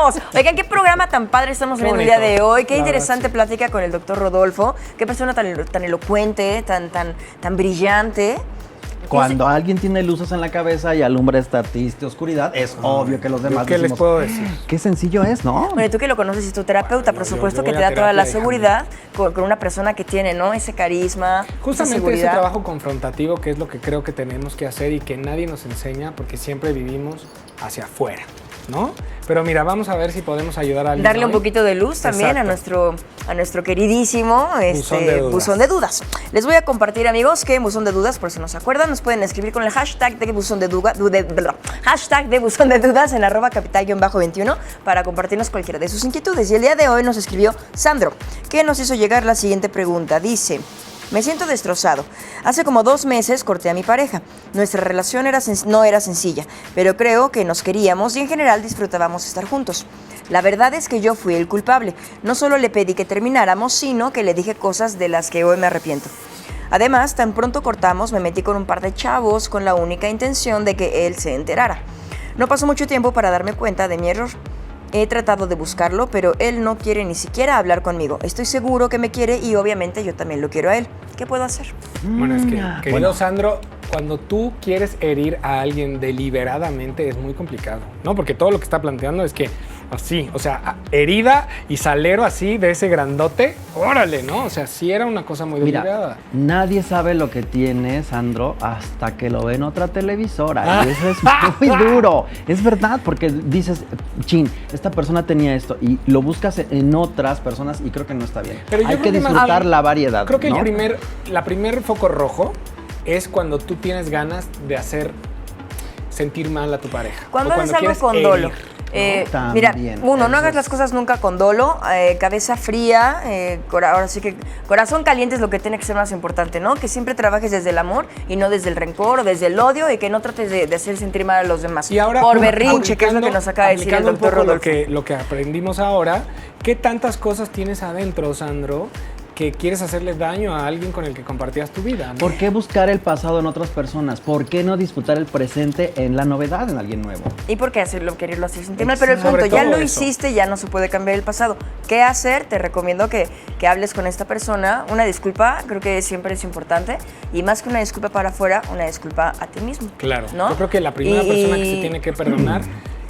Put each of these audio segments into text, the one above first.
vamos. Oigan, qué programa tan padre estamos viendo el día de hoy. Qué interesante plática con el doctor Rodolfo. Qué persona tan elocuente, tan brillante. Cuando alguien tiene luces en la cabeza y alumbra esta triste oscuridad, es obvio que los demás ¿Qué les puedo decir? Qué sencillo es, ¿no? Bueno, tú que lo conoces, es tu terapeuta, por supuesto que te da toda la seguridad con una persona que tiene, ¿no? Ese carisma, justamente ese trabajo confrontativo, que es lo que creo que tenemos que hacer y que nadie nos enseña porque siempre vivimos hacia afuera, ¿no? Pero mira, vamos a ver si podemos ayudar a alguien. Darle un poquito de luz también a nuestro queridísimo Buzón de Dudas. Les voy a compartir, amigos, que en Buzón de Dudas, por si no se acuerdan, nos pueden escribir con el hashtag de Buzón de Dudas en @capital_21 para compartirnos cualquiera de sus inquietudes. Y el día de hoy nos escribió Sandro, que nos hizo llegar la siguiente pregunta. Dice: me siento destrozado. Hace como 2 meses corté a mi pareja. Nuestra relación no era sencilla, pero creo que nos queríamos y en general disfrutábamos estar juntos. La verdad es que yo fui el culpable. No solo le pedí que termináramos, sino que le dije cosas de las que hoy me arrepiento. Además, tan pronto cortamos, me metí con un par de chavos con la única intención de que él se enterara. No pasó mucho tiempo para darme cuenta de mi error. He tratado de buscarlo, pero él no quiere ni siquiera hablar conmigo. Estoy seguro que me quiere y obviamente yo también lo quiero a él. ¿Qué puedo hacer? Bueno, es que, querido Sandro, cuando tú quieres herir a alguien deliberadamente es muy complicado, ¿no? Porque todo lo que está planteando es que así, o sea, herida y salero así de ese grandote, órale, ¿no? O sea, sí era una cosa muy deliberada. Mira, nadie sabe lo que tiene, Sandro, hasta que lo ve en otra televisora. Y eso es muy duro. Es verdad, porque dices, chin, esta persona tenía esto y lo buscas en otras personas y creo que no está bien. Pero hay que disfrutar la variedad. Creo que ¿no? la primer foco rojo es cuando tú tienes ganas de hacer sentir mal a tu pareja. Cuando haces algo con dolo. Mira, no hagas las cosas nunca con dolo, cabeza fría, ahora sí que corazón caliente es lo que tiene que ser más importante, ¿no? Que siempre trabajes desde el amor y no desde el rencor o desde el odio y que no trates de hacer sentir mal a los demás. Y ahora, por berrinche, que es lo que nos acaba de decir el doctor Rodolfo. Lo que aprendimos ahora, ¿qué tantas cosas tienes adentro, Sandro, que quieres hacerle daño a alguien con el que compartías tu vida, ¿no? ¿Por qué buscar el pasado en otras personas? ¿Por qué no disfrutar el presente en la novedad, en alguien nuevo? ¿Y por qué quererlo hacer sentir mal? Pero el punto, ya lo hiciste, ya no se puede cambiar el pasado. ¿Qué hacer? Te recomiendo que hables con esta persona. Una disculpa, creo que siempre es importante. Y más que una disculpa para afuera, una disculpa a ti mismo. Claro, ¿no? Yo creo que la primera persona que se tiene que perdonar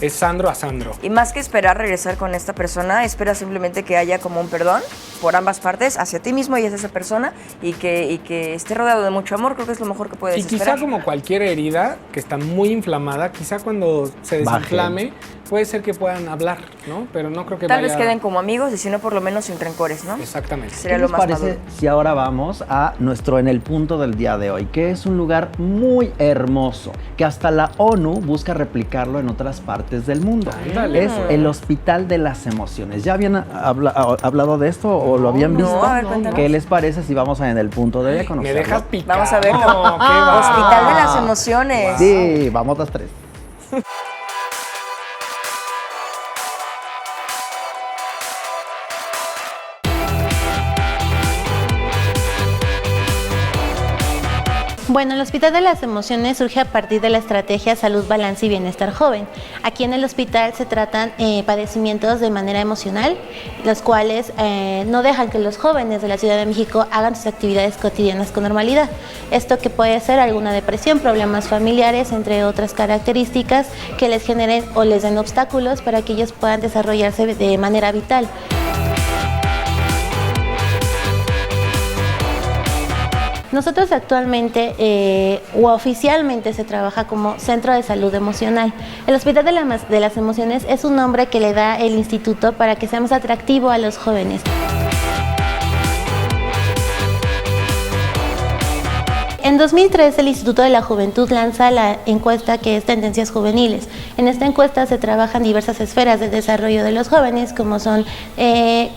es Sandro a Sandro. Y más que esperar regresar con esta persona, espera simplemente que haya como un perdón por ambas partes, hacia ti mismo y hacia esa persona, y que esté rodeado de mucho amor. Creo que es lo mejor que puedes esperar. Y quizá como cualquier herida que está muy inflamada, quizá cuando se desinflame, puede ser que puedan hablar, ¿no? Pero no creo que Tal vez queden como amigos y si no, por lo menos sin rencores, ¿no? Exactamente. Sería ¿Qué lo les más parece maduro. si ahora vamos a nuestro En el Punto del día de hoy, que es un lugar muy hermoso, que hasta la ONU busca replicarlo en otras partes del mundo? Ándale. Es el Hospital de las Emociones. ¿Ya habían hablado de esto o lo habían visto? a ver, cuéntanos. ¿Qué les parece si vamos a En el Punto de hoy a conocerlo? Me dejas picar. Vamos a ver. No, ¿qué va? Hospital de las Emociones. Sí, vamos las 3. Bueno, el Hospital de las Emociones surge a partir de la estrategia Salud, Balance y Bienestar Joven. Aquí en el hospital se tratan padecimientos de manera emocional, los cuales no dejan que los jóvenes de la Ciudad de México hagan sus actividades cotidianas con normalidad. Esto que puede ser alguna depresión, problemas familiares, entre otras características que les generen o les den obstáculos para que ellos puedan desarrollarse de manera vital. Nosotros actualmente o oficialmente se trabaja como Centro de Salud Emocional. El Hospital de las Emociones es un nombre que le da el instituto para que sea más atractivo a los jóvenes. En 2003, el Instituto de la Juventud lanza la encuesta que es Tendencias Juveniles. En esta encuesta se trabajan diversas esferas del desarrollo de los jóvenes, como son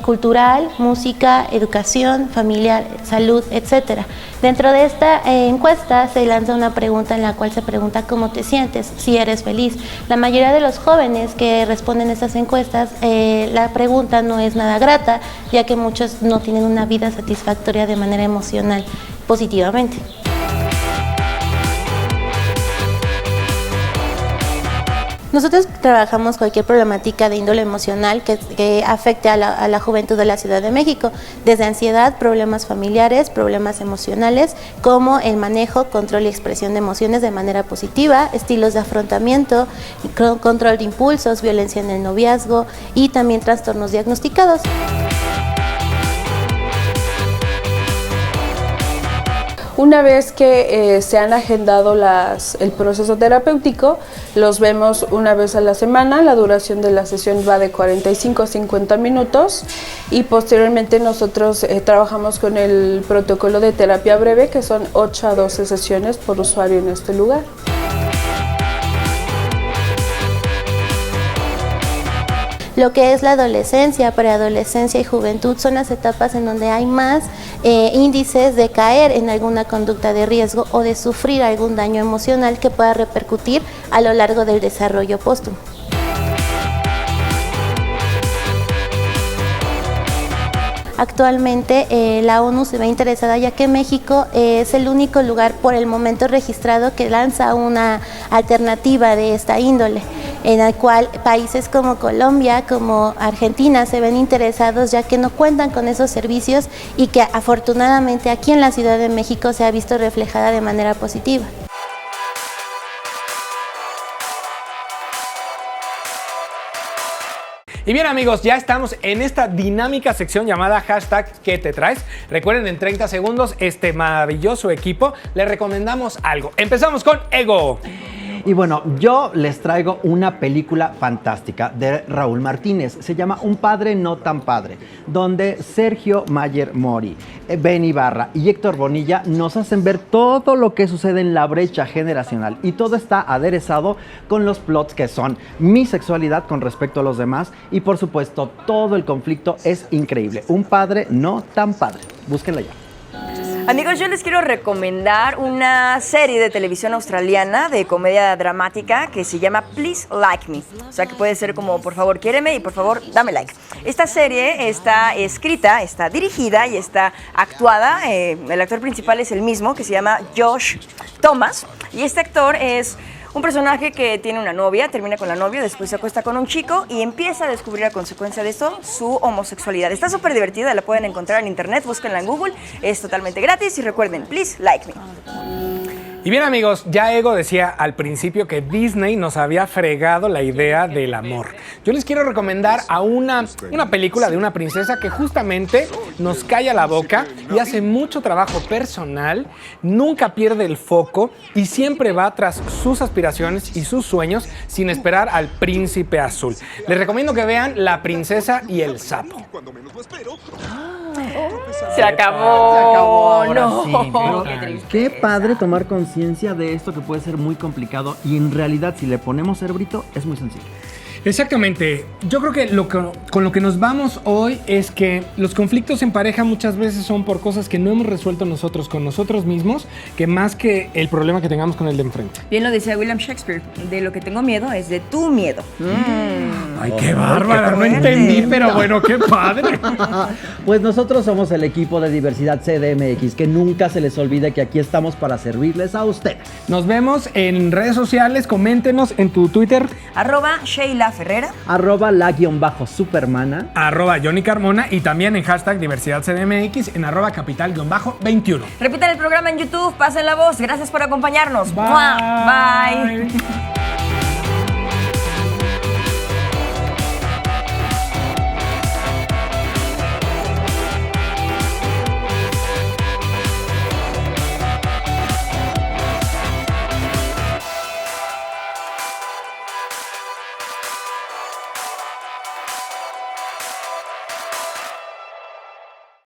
cultural, música, educación, familiar, salud, etc. Dentro de esta encuesta se lanza una pregunta en la cual se pregunta cómo te sientes, si eres feliz. La mayoría de los jóvenes que responden a estas encuestas, la pregunta no es nada grata, ya que muchos no tienen una vida satisfactoria de manera emocional positivamente. Nosotros trabajamos cualquier problemática de índole emocional que afecte a la juventud de la Ciudad de México, desde ansiedad, problemas familiares, problemas emocionales, como el manejo, control y expresión de emociones de manera positiva, estilos de afrontamiento, control de impulsos, violencia en el noviazgo y también trastornos diagnosticados. Una vez que se han agendado el proceso terapéutico, los vemos una vez a la semana. La duración de la sesión va de 45 a 50 minutos y posteriormente nosotros trabajamos con el protocolo de terapia breve, que son 8 a 12 sesiones por usuario en este lugar. Lo que es la adolescencia, preadolescencia y juventud son las etapas en donde hay más índices de caer en alguna conducta de riesgo o de sufrir algún daño emocional que pueda repercutir a lo largo del desarrollo póstumo. Actualmente la ONU se ve interesada, ya que México es el único lugar por el momento registrado que lanza una alternativa de esta índole, en el cual países como Colombia, como Argentina se ven interesados, ya que no cuentan con esos servicios y que afortunadamente aquí en la Ciudad de México se ha visto reflejada de manera positiva. Y bien, amigos, ya estamos en esta dinámica sección llamada hashtag ¿Qué te traes? Recuerden, en 30 segundos, este maravilloso equipo les recomendamos algo. Empezamos con Ego. Y bueno, yo les traigo una película fantástica de Raúl Martínez. Se llama Un padre no tan padre, donde Sergio Mayer Mori, Ben Ibarra y Héctor Bonilla nos hacen ver todo lo que sucede en la brecha generacional. Y todo está aderezado con los plots que son mi sexualidad con respecto a los demás. Y por supuesto, todo el conflicto es increíble. Un padre no tan padre. Búsquenla ya. Amigos, yo les quiero recomendar una serie de televisión australiana de comedia dramática que se llama Please Like Me. O sea, que puede ser como, por favor, quiéreme y por favor, dame like. Esta serie está escrita, está dirigida y está actuada. El actor principal es el mismo, que se llama Josh Thomas. Y este actor es un personaje que tiene una novia, termina con la novia, después se acuesta con un chico y empieza a descubrir a consecuencia de esto su homosexualidad. Está súper divertida, la pueden encontrar en internet, búsquenla en Google, es totalmente gratis y recuerden, please like me. Y bien, amigos, ya Ego decía al principio que Disney nos había fregado la idea del amor. Yo les quiero recomendar a una película de una princesa que justamente nos calla la boca y hace mucho trabajo personal, nunca pierde el foco y siempre va tras sus aspiraciones y sus sueños sin esperar al príncipe azul. Les recomiendo que vean La princesa y el sapo. Se acabó. Ahora No. sí, pero qué padre tomar conciencia de esto que puede ser muy complicado y en realidad si le ponemos cerebrito es muy sencillo. Exactamente. Yo creo que con lo que nos vamos hoy es que los conflictos en pareja muchas veces son por cosas que no hemos resuelto nosotros con nosotros mismos, que más que el problema que tengamos con el de enfrente. Bien lo decía William Shakespeare, de lo que tengo miedo es de tu miedo. Ay, qué bárbara, no entendí, pero bueno, qué padre. Pues nosotros somos el equipo de Diversidad CDMX, que nunca se les olvide que aquí estamos para servirles a ustedes. Nos vemos en redes sociales, coméntenos en tu Twitter, @Sheila Ferrera, @la_supermana, @Johnny Carmona y también en hashtag Diversidad CDMX, en @capital_21. Repitan el programa en YouTube, pasen la voz, gracias por acompañarnos. Bye. Bye.